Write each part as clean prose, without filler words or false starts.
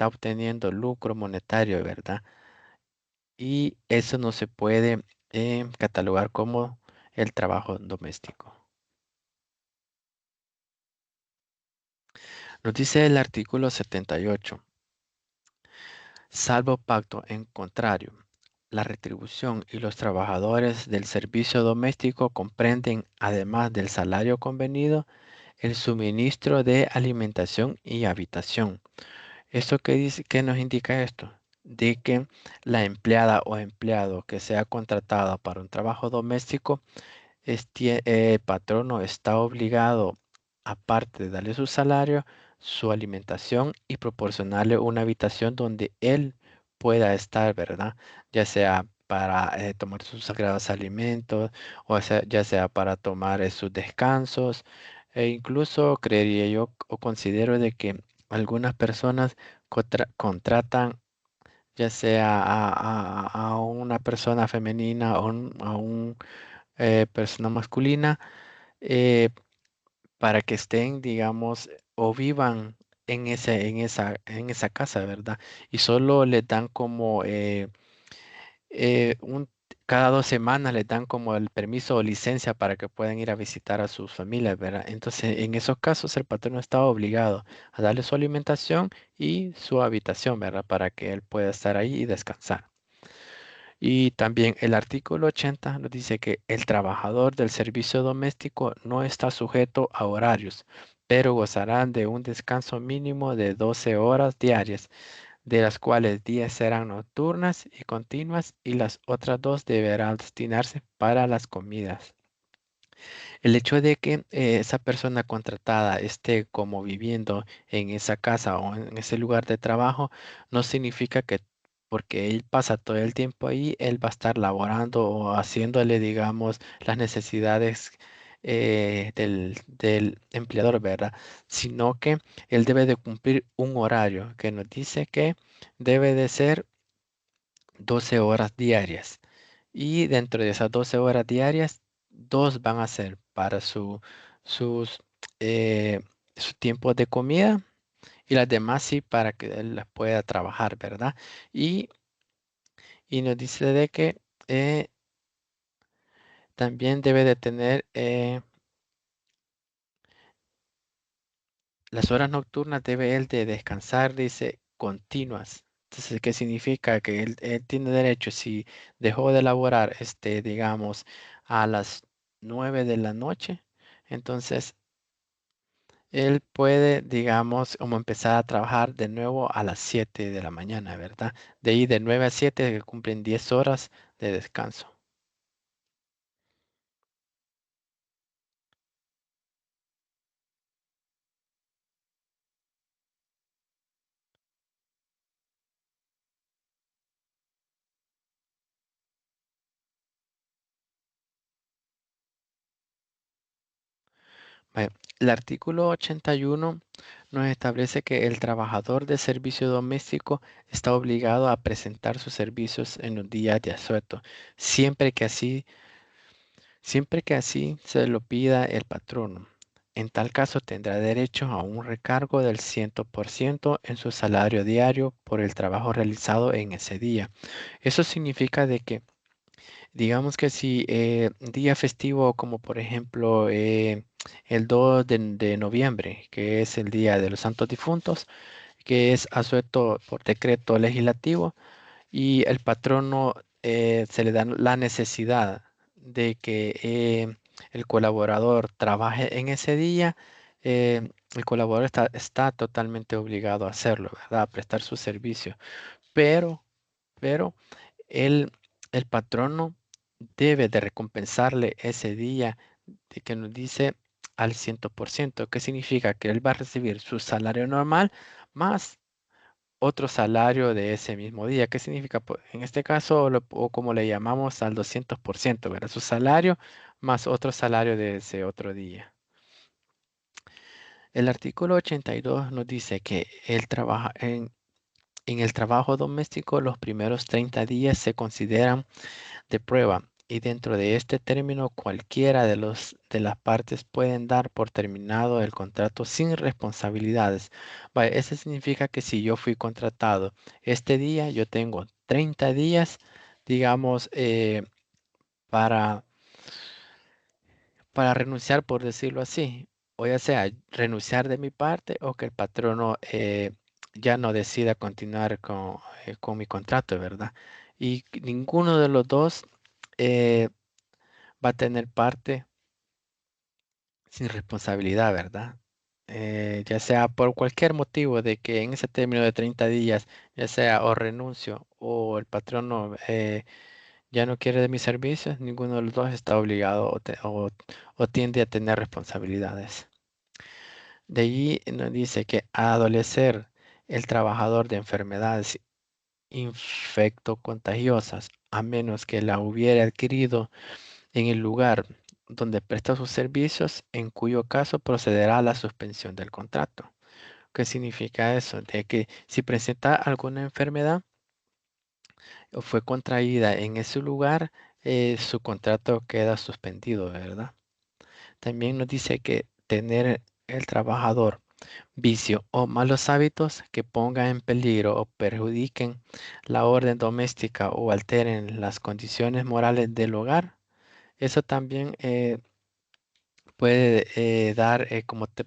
está obteniendo lucro monetario, ¿verdad? Y eso no se puede catalogar como el trabajo doméstico. Nos dice el artículo 78. Salvo pacto en contrario, la retribución y los trabajadores del servicio doméstico comprenden, además del salario convenido, el suministro de alimentación y habitación. ¿Esto qué dice, qué nos indica esto? De que la empleada o empleado que sea contratado para un trabajo doméstico, el patrono está obligado, aparte de darle su salario, su alimentación y proporcionarle una habitación donde él pueda estar, ¿verdad? Ya sea para tomar sus sagrados alimentos, ya sea para tomar sus descansos, e incluso creería yo o considero de que algunas personas contratan ya sea a una persona femenina o a un persona masculina, eh, para que estén, digamos, o vivan en esa casa, ¿verdad? Y solo les dan como cada 2 semanas les dan como el permiso o licencia para que puedan ir a visitar a sus familias, ¿verdad? Entonces, en esos casos, el patrón está obligado a darle su alimentación y su habitación, ¿verdad? Para que él pueda estar ahí y descansar. Y también el artículo 80 nos dice que el trabajador del servicio doméstico no está sujeto a horarios, pero gozarán de un descanso mínimo de 12 horas diarias, de las cuales 10 serán nocturnas y continuas y las otras 2 deberán destinarse para las comidas. El hecho de que esa persona contratada esté como viviendo en esa casa o en ese lugar de trabajo no significa que porque él pasa todo el tiempo ahí, él va a estar laborando o haciéndole, digamos, las necesidades del empleador, ¿verdad? Sino que él debe de cumplir un horario que nos dice que debe de ser 12 horas diarias. Y dentro de esas 12 horas diarias, dos van a ser para sus, su tiempo de comida y las demás sí para que él las pueda trabajar, ¿verdad? Y, y nos dice de que también debe de tener las horas nocturnas, debe él de descansar, dice, continuas. Entonces, ¿qué significa? Que él tiene derecho, si dejó de laborar, digamos, a las 9 de la noche, entonces él puede, digamos, como empezar a trabajar de nuevo a las 7 de la mañana, ¿verdad? De ahí de 9 a 7 que cumplen 10 horas de descanso. Vaya, el artículo 81 nos establece que el trabajador de servicio doméstico está obligado a presentar sus servicios en los días de asueto, siempre que así, siempre que así se lo pida el patrono. En tal caso tendrá derecho a un recargo del 100% en su salario diario por el trabajo realizado en ese día. Eso significa de que digamos que si día festivo como por ejemplo el 2 de noviembre, que es el Día de los Santos Difuntos, que es asueto por decreto legislativo y el patrono se le da la necesidad de que el colaborador trabaje en ese día, el colaborador está totalmente obligado a hacerlo, ¿verdad? A prestar su servicio. Pero, pero el, el patrono debe de recompensarle ese día de que nos dice al 100%. ¿Qué significa? Que él va a recibir su salario normal más otro salario de ese mismo día. ¿Qué significa? En este caso, o como le llamamos al 200%, ¿verdad? Su salario más otro salario de ese otro día. El artículo 82 nos dice que en el trabajo doméstico los primeros 30 días se consideran de prueba y dentro de este término cualquiera de las partes pueden dar por terminado el contrato sin responsabilidades. Vaya, eso significa que si yo fui contratado este día, yo tengo 30 días, digamos, para renunciar, por decirlo así, o ya sea renunciar de mi parte o que el patrono ya no decida continuar con mi contrato, ¿verdad? Y ninguno de los dos eh, va a tener parte sin responsabilidad, ¿verdad? Ya sea por cualquier motivo de que en ese término de 30 días, ya sea o renuncio o el patrono ya no quiere de mis servicios, ninguno de los dos está obligado o tiende a tener responsabilidades. De allí nos dice que a adolecer el trabajador de enfermedades infectocontagiosas, a menos que la hubiera adquirido en el lugar donde presta sus servicios, en cuyo caso procederá a la suspensión del contrato. ¿Qué significa eso? De que si presenta alguna enfermedad o fue contraída en ese lugar, su contrato queda suspendido, ¿verdad? También nos dice que tener el trabajador vicio o malos hábitos que pongan en peligro o perjudiquen la orden doméstica o alteren las condiciones morales del hogar. Eso también puede dar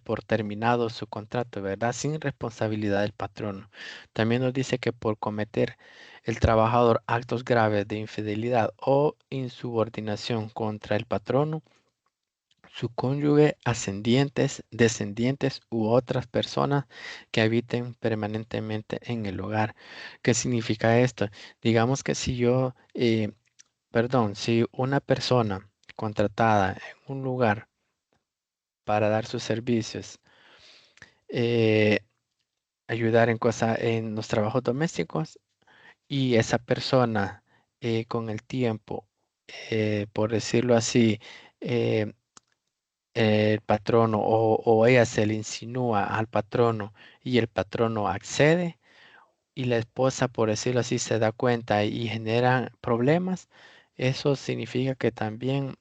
por terminado su contrato, ¿verdad? Sin responsabilidad del patrono. También nos dice que por cometer el trabajador actos graves de infidelidad o insubordinación contra el patrono, su cónyuge, ascendientes, descendientes u otras personas que habiten permanentemente en el hogar. ¿Qué significa esto? Digamos que si yo, perdón, si una persona contratada en un lugar para dar sus servicios, eh, ayudar en cosas, en los trabajos domésticos, y esa persona con el tiempo, por decirlo así, eh, el patrono o ella se le insinúa al patrono y el patrono accede y la esposa, por decirlo así, se da cuenta y genera problemas, eso significa que también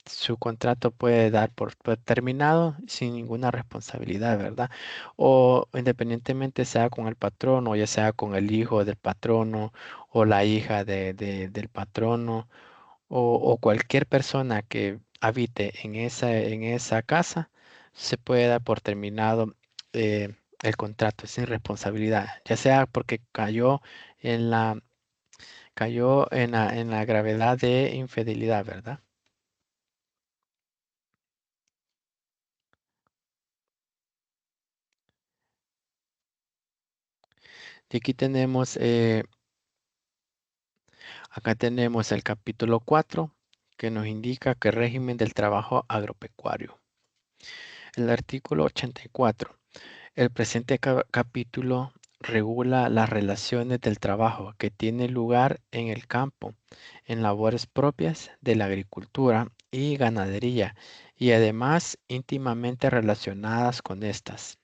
su contrato puede dar por terminado sin ninguna responsabilidad, ¿verdad? O independientemente sea con el patrono, ya sea con el hijo del patrono o la hija del patrono o cualquier persona que habite en esa casa, se puede dar por terminado el contrato sin responsabilidad, ya sea porque en la, cayó en la gravedad de infidelidad, ¿verdad? Y aquí tenemos, acá tenemos el capítulo 4 que nos indica que régimen del trabajo agropecuario. El artículo 84. El presente capítulo regula las relaciones del trabajo que tiene lugar en el campo, en labores propias de la agricultura y ganadería, y además íntimamente relacionadas con estas.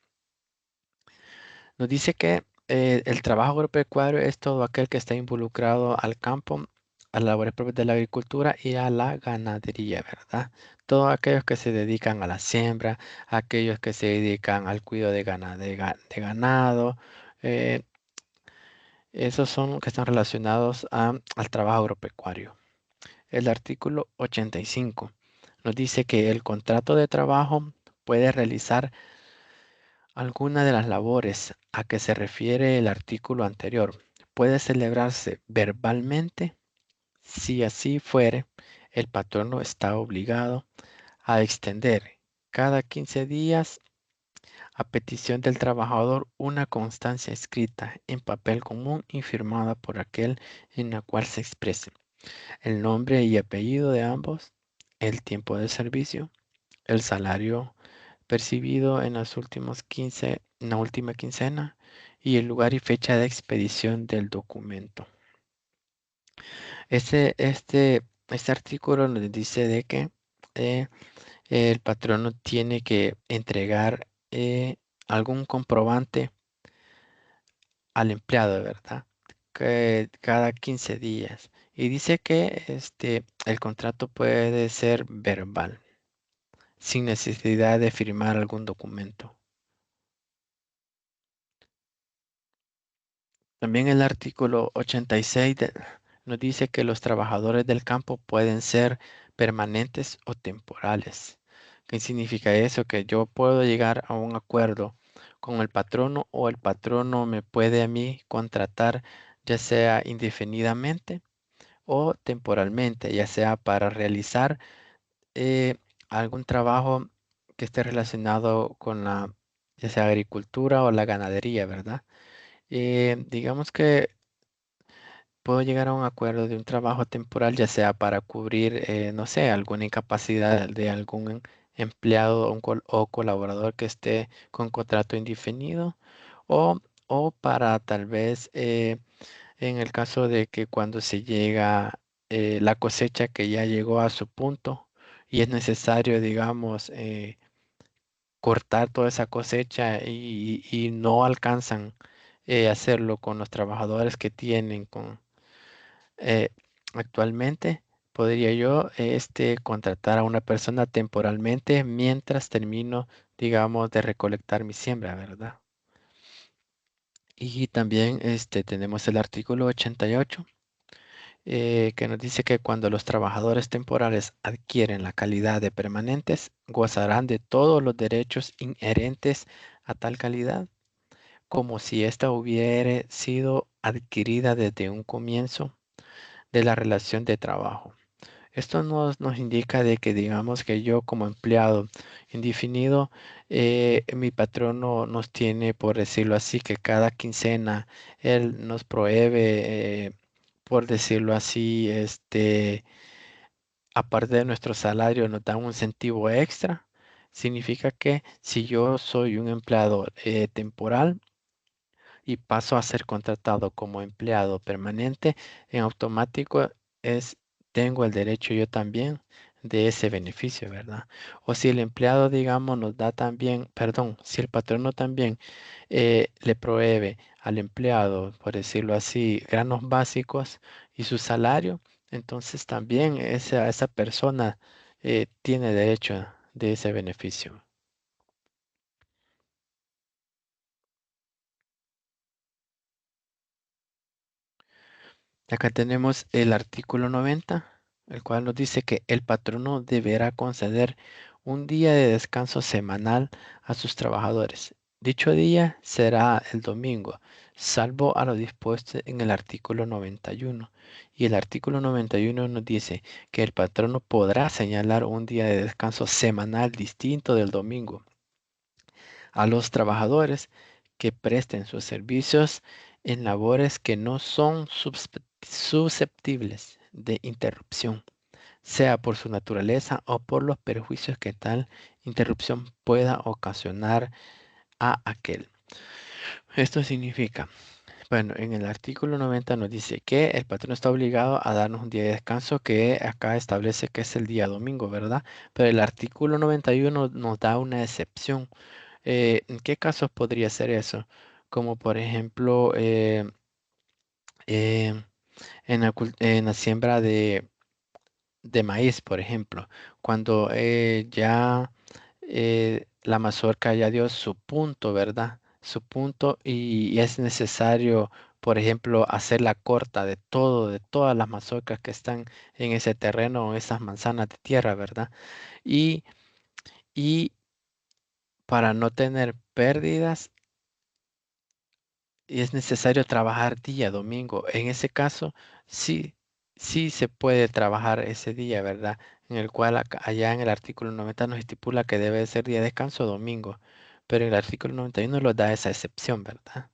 Nos dice que el trabajo agropecuario es todo aquel que está involucrado al campo, a las labores propias de la agricultura y a la ganadería, ¿verdad? Todos aquellos que se dedican a la siembra, aquellos que se dedican al cuidado de ganado, eh, esos son los que están relacionados al trabajo agropecuario. El artículo 85 nos dice que el contrato de trabajo puede realizar alguna de las labores a que se refiere el artículo anterior. Puede celebrarse verbalmente. Si así fuere, el patrono está obligado a extender cada 15 días a petición del trabajador una constancia escrita en papel común y firmada por aquel en la cual se exprese el nombre y apellido de ambos, el tiempo de servicio, el salario percibido en en la última quincena y el lugar y fecha de expedición del documento. Este artículo nos dice de que eh, el patrono tiene que entregar algún comprobante al empleado, ¿verdad? que cada 15 días. Y dice que el contrato puede ser verbal, sin necesidad de firmar algún documento. También el artículo 86 nos dice que los trabajadores del campo pueden ser permanentes o temporales. ¿Qué significa eso? Que yo puedo llegar a un acuerdo con el patrono o el patrono me puede a mí contratar ya sea indefinidamente o temporalmente, ya sea para realizar eh, algún trabajo que esté relacionado con la, ya sea agricultura o la ganadería, ¿verdad? Digamos que puedo llegar a un acuerdo de un trabajo temporal, ya sea para cubrir, no sé, alguna incapacidad de algún empleado o, o colaborador que esté con contrato indefinido o, o para tal vez en el caso de que cuando se llega la cosecha que ya llegó a su punto y es necesario, digamos, cortar toda esa cosecha y no alcanzan hacerlo con los trabajadores que tienen eh, actualmente, podría yo contratar a una persona temporalmente mientras termino, digamos, de recolectar mi siembra, ¿verdad? Y también tenemos el artículo 88 que nos dice que cuando los trabajadores temporales adquieren la calidad de permanentes, gozarán de todos los derechos inherentes a tal calidad, como si ésta hubiera sido adquirida desde un comienzo de la relación de trabajo. Esto nos indica de que digamos que yo como empleado indefinido, mi patrono nos tiene, por decirlo así, que cada quincena él nos provee, por decirlo así, aparte de nuestro salario, nos da un incentivo extra. Significa que si yo soy un empleado temporal, y paso a ser contratado como empleado permanente, en automático es, tengo el derecho yo también de ese beneficio, ¿verdad? O si el empleado, digamos, nos da también, perdón, si el patrono también le provee al empleado, por decirlo así, granos básicos y su salario, entonces también esa persona tiene derecho de ese beneficio. Acá tenemos el artículo 90, el cual nos dice que el patrono deberá conceder un día de descanso semanal a sus trabajadores. Dicho día será el domingo, salvo a lo dispuesto en el artículo 91. Y el artículo 91 nos dice que el patrono podrá señalar un día de descanso semanal distinto del domingo a los trabajadores que presten sus servicios en labores que no son susceptibles de interrupción, sea por su naturaleza o por los perjuicios que tal interrupción pueda ocasionar a aquel. Esto significa, bueno, en el artículo 90 nos dice que el patrón está obligado a darnos un día de descanso que acá establece que es el día domingo, ¿verdad? Pero el artículo 91 nos da una excepción. ¿En qué casos podría ser eso? Como por ejemplo eh, en la siembra de maíz, por ejemplo, cuando ya la mazorca ya dio su punto, ¿verdad? Su punto y es necesario, por ejemplo, hacer la corta de todo, de todas las mazorcas que están en ese terreno o esas manzanas de tierra, ¿verdad? Y, y para no tener pérdidas, y es necesario trabajar día domingo. En ese caso, sí, sí se puede trabajar ese día, ¿verdad? En el cual allá en el artículo 90 nos estipula que debe ser día de descanso domingo, pero en el artículo 91 nos da esa excepción, ¿verdad?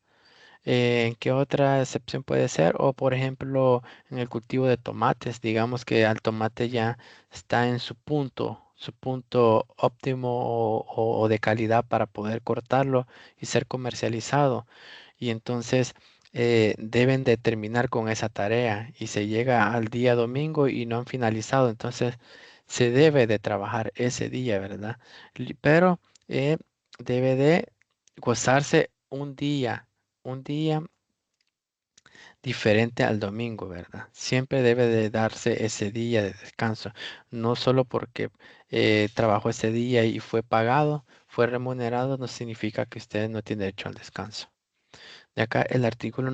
¿En qué otra excepción puede ser? O por ejemplo, en el cultivo de tomates, digamos que el tomate ya está en su punto óptimo o de calidad para poder cortarlo y ser comercializado y entonces deben de terminar con esa tarea y se llega al día domingo y no han finalizado, entonces se debe de trabajar ese día, ¿verdad? Pero eh, debe de gozarse un día diferente al domingo, ¿verdad? Siempre debe de darse ese día de descanso, no solo porque trabajó ese día y fue pagado, fue remunerado, no significa que usted no tiene derecho al descanso. De acá el artículo